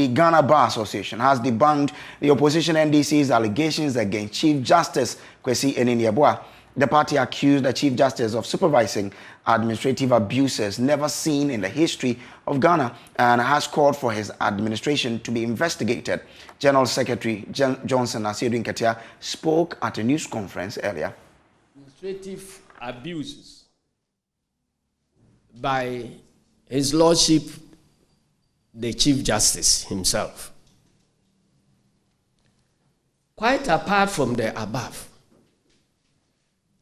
the Ghana Bar Association has debunked the opposition NDC's allegations against Chief Justice Kwesi Eninieboa. The party accused the Chief Justice of supervising administrative abuses never seen in the history of Ghana and has called for his administration to be investigated. General Secretary Johnson Asiedu Nketia spoke at a news conference earlier. Administrative abuses by His Lordship, the Chief Justice himself. Quite apart from the above,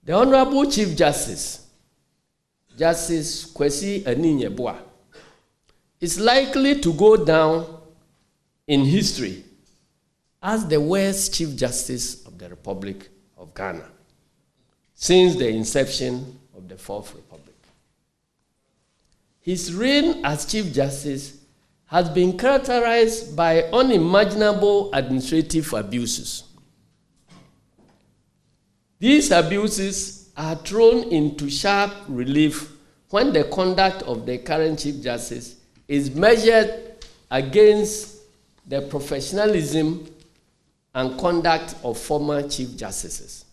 the Honorable Chief Justice, Justice Kwesi Eninieboa, is likely to go down in history as the worst Chief Justice of the Republic of Ghana since the inception of the Fourth Republic. His reign as Chief Justice has been characterized by unimaginable administrative abuses. These abuses are thrown into sharp relief when the conduct of the current Chief Justice is measured against the professionalism and conduct of former Chief Justices.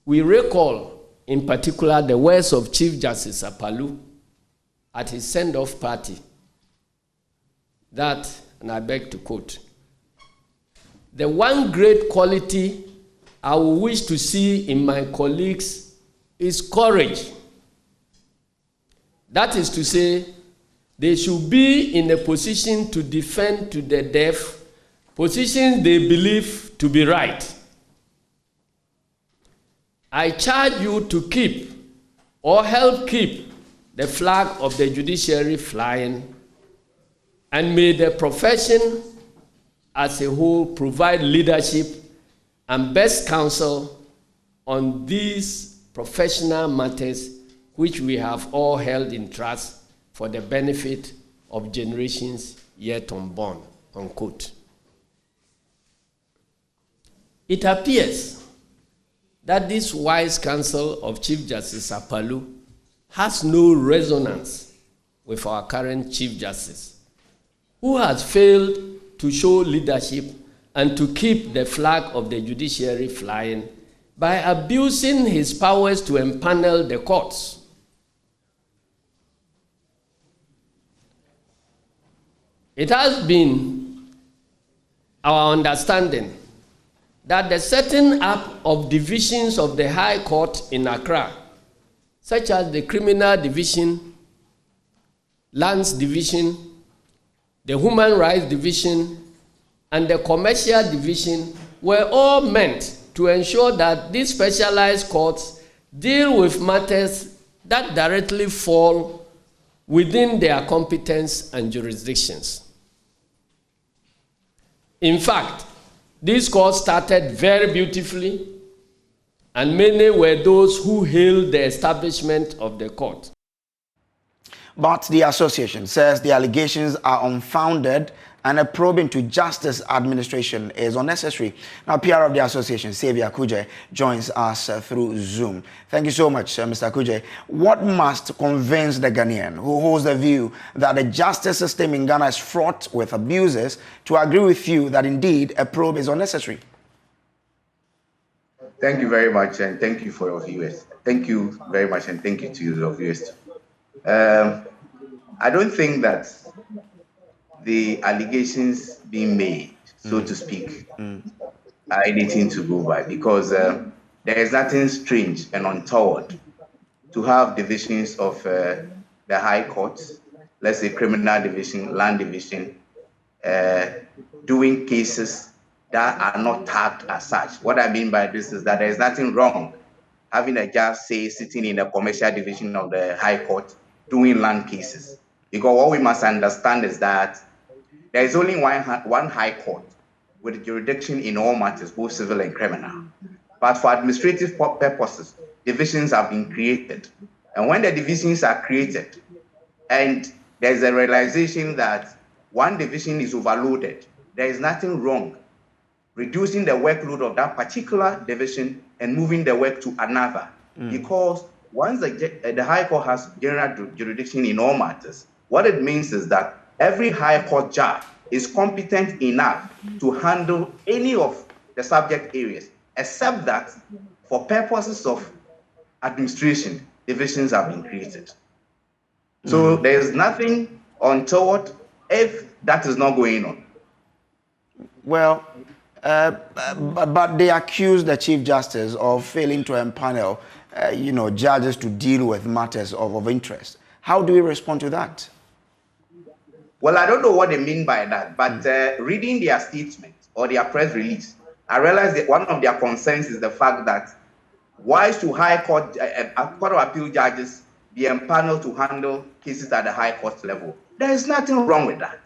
We recall, in particular, the words of Chief Justice Apalu at his send-off party that, and I beg to quote, "The one great quality I would wish to see in my colleagues is courage. That is to say, they should be in a position to defend to the death positions they believe to be right. I charge you to keep or help keep the flag of the judiciary flying, and may the profession as a whole provide leadership and best counsel on these professional matters which we have all held in trust for the benefit of generations yet unborn," unquote. It appears that this wise counsel of Chief Justice Apalu has no resonance with our current Chief Justice, who has failed to show leadership and to keep the flag of the judiciary flying by abusing his powers to empanel the courts. It has been our understanding that the setting up of divisions of the High Court in Accra, such as the Criminal Division, Lands Division, the Human Rights Division, and the Commercial Division, were all meant to ensure that these specialized courts deal with matters that directly fall within their competence and jurisdictions. In fact, these courts started very beautifully, and many were those who hailed the establishment of the court. But the association says the allegations are unfounded and a probe into justice administration is unnecessary. Now, PR of the association, Xavier Kuje, joins us through Zoom. Thank you so much, Mr. Kuje. What must convince the Ghanaian who holds the view that the justice system in Ghana is fraught with abuses to agree with you that indeed a probe is unnecessary? Thank you very much, and thank you for your viewers. Thank you very much, and thank you to your viewers. I don't think that the allegations being made, so to speak, are anything to go by, because there is nothing strange and untoward to have divisions of the High Court, let's say Criminal Division, Land Division, doing cases that are not tagged as such. What I mean by this is that there is nothing wrong having a judge, say, sitting in the Commercial Division of the High Court doing land cases. Because what we must understand is that there is only one High Court with jurisdiction in all matters, both civil and criminal. But for administrative purposes, divisions have been created. And when the divisions are created, and there's a realization that one division is overloaded, there is nothing wrong reducing the workload of that particular division and moving the work to another. Because once the High Court has general jurisdiction in all matters, what it means is that every High Court judge is competent enough to handle any of the subject areas, except that for purposes of administration, divisions have been created. So there is nothing untoward if that is not going on. Well, but they accuse the Chief Justice of failing to empanel, judges to deal with matters of interest. How do we respond to that? Well, I don't know what they mean by that, but reading their statement or their press release, I realized that one of their concerns is the fact that why should High Court, Court of Appeal judges be empaneled to handle cases at the High Court level? There is nothing wrong with that.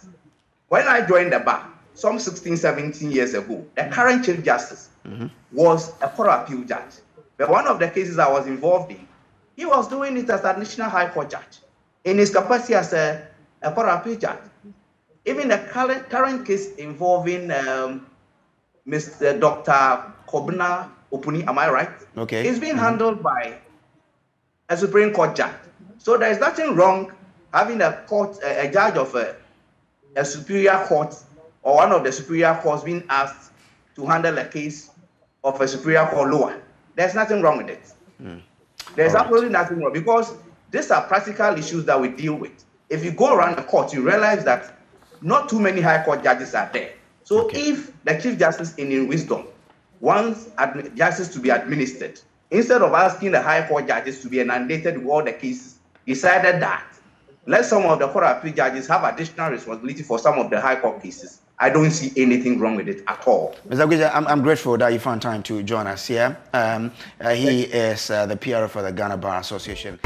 When I joined the bar, some 16, 17 years ago, the current Chief Justice was a Court of Appeal judge. But one of the cases I was involved in, he was doing it as a National High Court judge in his capacity as a Court of Appeal judge. Even the current case involving Mr. Dr. Kobna Opuni, am I right? Okay. It's being handled by a Supreme Court judge. So there is nothing wrong having a judge of a superior court or one of the superior courts being asked to handle a case of a superior court lower. There's nothing wrong with it. There's absolutely nothing wrong, because these are practical issues that we deal with. If you go around the court, you realize that not too many High Court judges are there. So if the Chief Justice in wisdom wants justice to be administered, instead of asking the High Court judges to be inundated with all the cases, decided that let some of the Court of Appeal judges have additional responsibility for some of the High Court cases. I don't see anything wrong with it at all. Mr. Guja, I'm grateful that you found time to join us here. He is the PR for the Ghana Bar Association.